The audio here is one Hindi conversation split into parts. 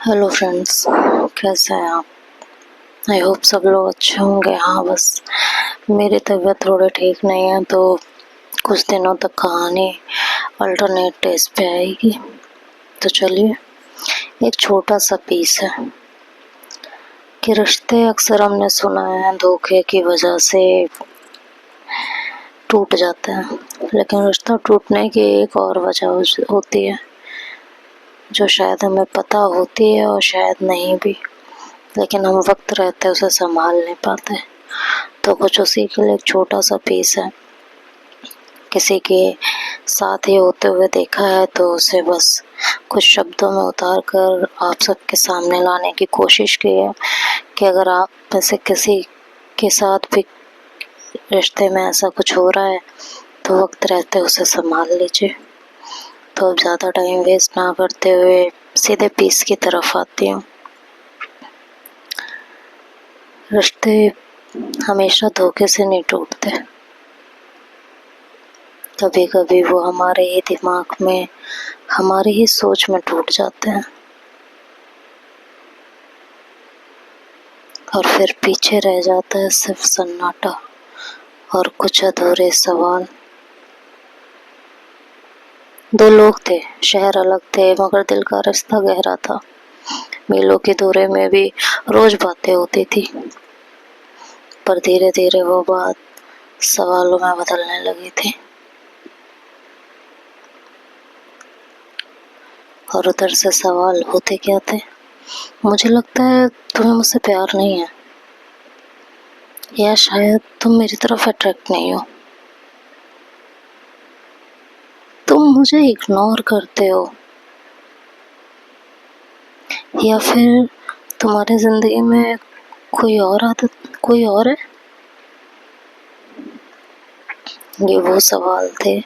हेलो फ्रेंड्स, कैसे हैं आप? आई होप सब लोग अच्छे होंगे। हाँ, बस मेरी तबीयत थोड़ी ठीक नहीं है, तो कुछ दिनों तक कहानी अल्टरनेट डेज पे आएगी। तो चलिए, एक छोटा सा पीस है कि रिश्ते अक्सर हमने सुना है धोखे की वजह से टूट जाते हैं, लेकिन रिश्ता टूटने की एक और वजह होती है जो शायद हमें पता होती है और शायद नहीं भी, लेकिन हम वक्त रहते उसे संभाल नहीं पाते। तो कुछ उसी के लिए एक छोटा सा पीस है। किसी के साथ ही होते हुए देखा है तो उसे बस कुछ शब्दों में उतार कर आप सबके सामने लाने की कोशिश की है कि अगर आप में से किसी के साथ भी रिश्ते में ऐसा कुछ हो रहा है तो वक्त रहते उसे संभाल लीजिए। तो अब ज़्यादा टाइम वेस्ट ना करते हुए सीधे पीस की तरफ आती हूँ। रिश्ते हमेशा धोखे से नहीं टूटते, कभी कभी वो हमारे ही दिमाग में, हमारी ही सोच में टूट जाते हैं और फिर पीछे रह जाता है सिर्फ सन्नाटा और कुछ अधूरे सवाल। दो लोग थे, शहर अलग थे, मगर दिल का रिश्ता गहरा था। मीलों की दूरी में भी रोज बातें होती थी, पर धीरे धीरे वो बात सवालों में बदलने लगी थी। और उधर से सवाल होते क्या थे? मुझे लगता है तुम्हें मुझसे प्यार नहीं है, या शायद तुम मेरी तरफ अट्रैक्ट नहीं हो, तुम मुझे इग्नोर करते हो, या फिर तुम्हारी जिंदगी में कोई और है। ये वो सवाल थे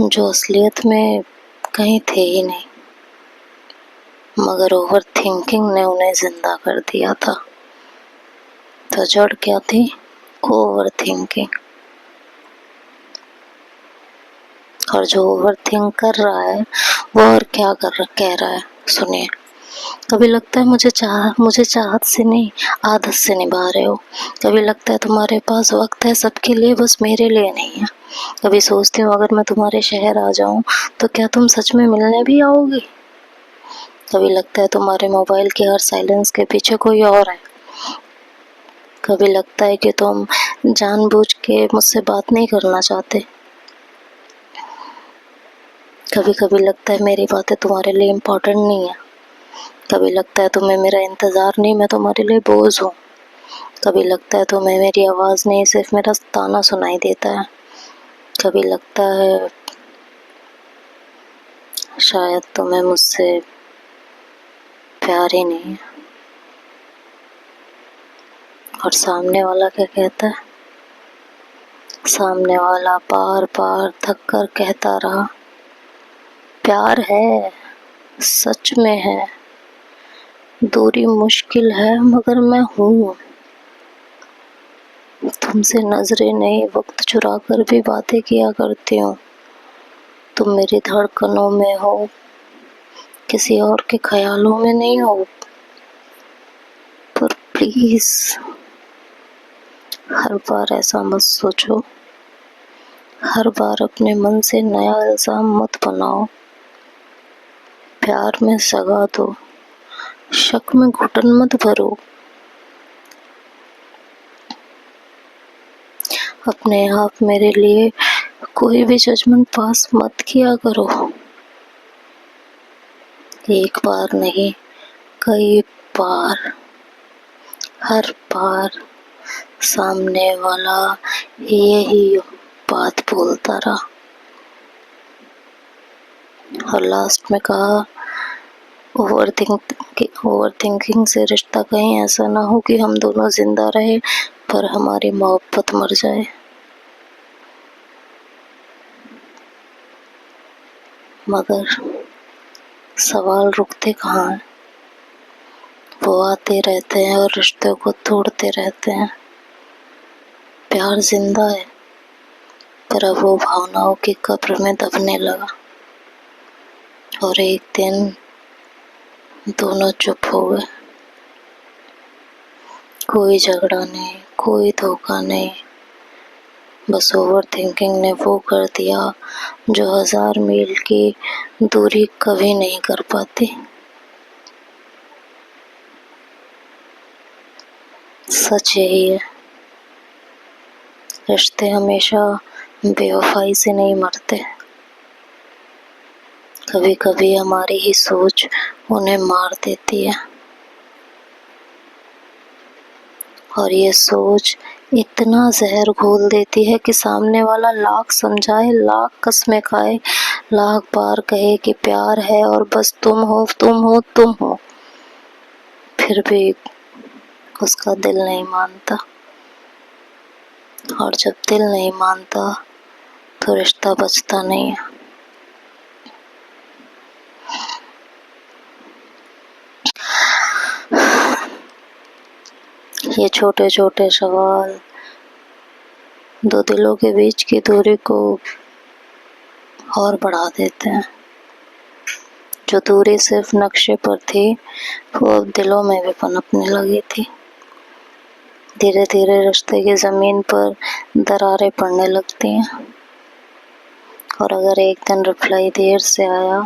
जो असलियत में कहीं थे ही नहीं, मगर ओवर थिंकिंग ने उन्हें जिंदा कर दिया था। तो जड़ क्या थी? Over thinking. और जो ओवर थिंक कर रहा है वो और क्या कह रहा है, सुनिए। कभी लगता है मुझे चाहत से नहीं, आदत से निभा रहे हो। कभी लगता है तुम्हारे पास वक्त है सबके लिए, बस मेरे लिए नहीं है। कभी सोचती हूँ अगर मैं तुम्हारे शहर आ जाऊं तो क्या तुम सच में मिलने भी आओगी। कभी लगता है तुम्हारे मोबाइल के हर साइलेंस के पीछे कोई और है। कभी लगता है कि तुम जानबूझ के मुझसे बात नहीं करना चाहते। कभी कभी लगता है मेरी बातें तुम्हारे लिए इम्पोर्टेंट नहीं है। कभी लगता है तुम्हें मेरा इंतज़ार नहीं, मैं तुम्हारे लिए बोझ हूँ। कभी लगता है तुम्हें मेरी आवाज़ नहीं, सिर्फ मेरा ताना सुनाई देता है। कभी लगता है शायद तुम्हें मुझसे प्यार ही नहीं है। और सामने वाला क्या कहता है? सामने वाला बार बार थक कर कहता रहा, प्यार है, सच में है, दूरी मुश्किल है मगर मैं हूँ। तुमसे नजरें नहीं, वक्त चुरा कर भी बातें किया करती हूँ। तुम मेरी धड़कनों में हो, किसी और के ख्यालों में नहीं हो। पर प्लीज हर बार ऐसा मत सोचो, हर बार अपने मन से नया इल्जाम मत बनाओ। प्यार में सगा दो, शक में घुटन मत भरो। अपने आप मेरे लिए कोई भी जजमेंट पास मत किया करो। एक बार नहीं, कई बार, हर बार सामने वाला यही बात बोलता रहा और लास्ट में कहा, ओवर थिंकिंग से रिश्ता कहीं ऐसा ना हो कि हम दोनों जिंदा रहे पर हमारी मोहब्बत मर जाए। मगर सवाल रुकते कहाँ हैं? वो आते रहते हैं और रिश्तों को तोड़ते रहते हैं। प्यार जिंदा है, पर अब वो भावनाओं की कब्र में दबने लगा और एक दिन दोनों चुप हो गए। कोई झगड़ा नहीं, कोई धोखा नहीं, बस ओवर थिंकिंग ने वो कर दिया जो 1000 मील की दूरी कभी नहीं कर पाती। सच यही है, रिश्ते हमेशा बेवफाई से नहीं मरते, कभी कभी हमारी ही सोच उन्हें मार देती है। और ये सोच इतना जहर घोल देती है कि सामने वाला लाख समझाए, लाख कस्में खाए, लाख बार कहे कि प्यार है और बस तुम हो तुम हो तुम हो, फिर भी उसका दिल नहीं मानता। और जब दिल नहीं मानता तो रिश्ता बचता नहीं है। ये छोटे छोटे सवाल दो दिलों के बीच की दूरी को और बढ़ा देते हैं। जो दूरी सिर्फ नक्शे पर थी वो अब दिलों में भी पनपने लगी थी। धीरे धीरे रिश्ते की जमीन पर दरारें पड़ने लगती हैं। और अगर एक दिन रिप्लाई देर से आया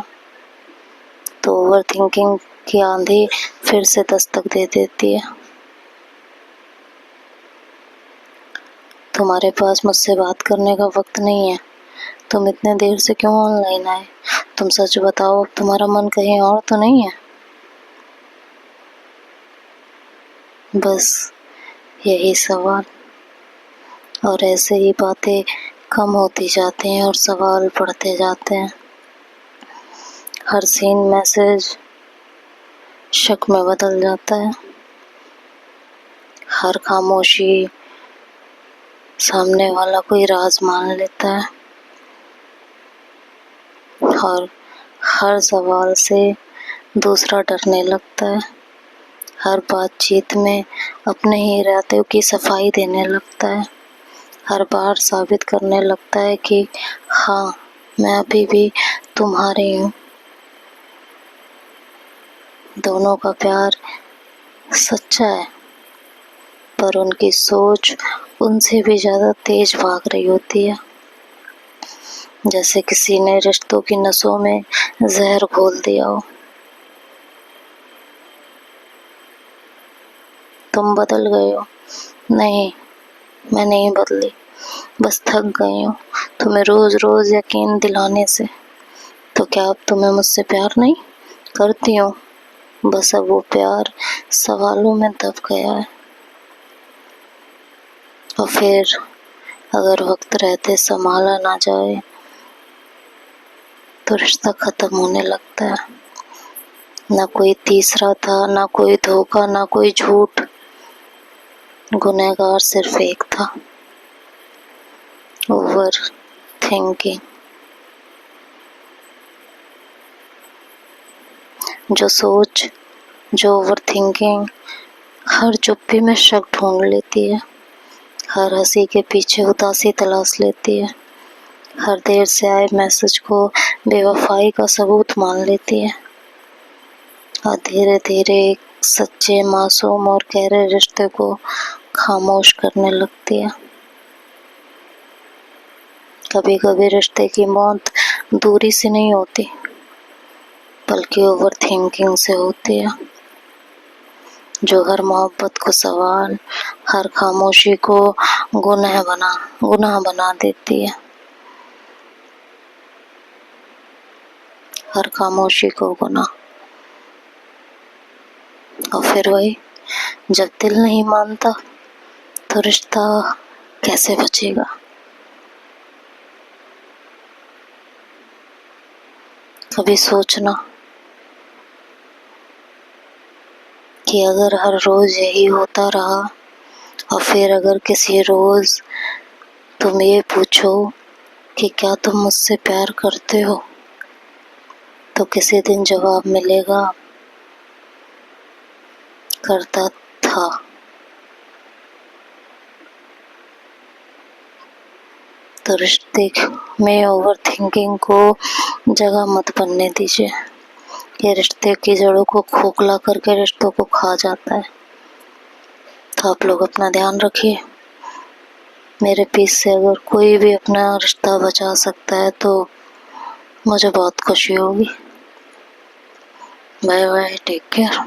तो ओवर थिंकिंग की आंधी फिर से दस्तक दे देती है। तुम्हारे पास मुझसे बात करने का वक्त नहीं है, तुम इतने देर से क्यों ऑनलाइन आए? तुम सच बताओ, अब तुम्हारा मन कहीं और तो नहीं है? बस यही सवाल, और ऐसे ही बातें कम होती जाती हैं और सवाल बढ़ते जाते हैं। हर सीन मैसेज शक में बदल जाता है, हर खामोशी सामने वाला कोई राज मान लेता है, और हर सवाल से दूसरा डरने लगता है। हर बातचीत में अपने ही इरादों की सफाई देने लगता है। हर बार साबित करने लगता है कि हाँ, मैं अभी भी तुम्हारी हूँ। दोनों का प्यार सच्चा है, पर उनकी सोच उनसे भी ज़्यादा तेज भाग रही होती है। जैसे किसी ने रिश्तों की नसों में जहर घोल दिया हो। तुम बदल गए हो? नहीं, मैं नहीं बदली, बस थक गई हूँ तुम्हें रोज रोज यकीन दिलाने से। तो क्या अब तुम्हें मुझसे प्यार नहीं? करती हूँ, बस अब वो प्यार सवालों में दब गया है। और फिर अगर वक्त रहते संभाला ना जाए तो रिश्ता खत्म होने लगता है। ना कोई तीसरा था, ना कोई धोखा, ना कोई झूठ, गुनहगार सिर्फ एक था, ओवर थिंकिंग। जो सोच, जो ओवर थिंकिंग हर चुप्पी में शक ढूंढ लेती है, हर हंसी के पीछे उदासी तलाश लेती है, हर देर से आए मैसेज को बेवफाई का सबूत मान लेती है, और धीरे धीरे एक सच्चे, मासूम और गहरे रिश्ते को खामोश करने लगती है। कभी कभी रिश्ते की मौत दूरी से नहीं होती, बल्कि ओवर थिंकिंग से होती है, जो हर मोहब्बत को सवाल, हर खामोशी को गुनाह बना देती है। हर खामोशी को गुनाह। और फिर वही, जब दिल नहीं मानता तो रिश्ता कैसे बचेगा? कभी सोचना कि अगर हर रोज यही होता रहा, और फिर अगर किसी रोज तुम ये पूछो कि क्या तुम मुझसे प्यार करते हो, तो किसी दिन जवाब मिलेगा, करता था। तो रिश्ते में ओवर थिंकिंग को जगह मत बनने दीजिए, ये रिश्ते की जड़ों को खोखला करके रिश्तों को खा जाता है। तो आप लोग अपना ध्यान रखिए। मेरे पीस से अगर कोई भी अपना रिश्ता बचा सकता है तो मुझे बहुत खुशी होगी। Bye bye, take care.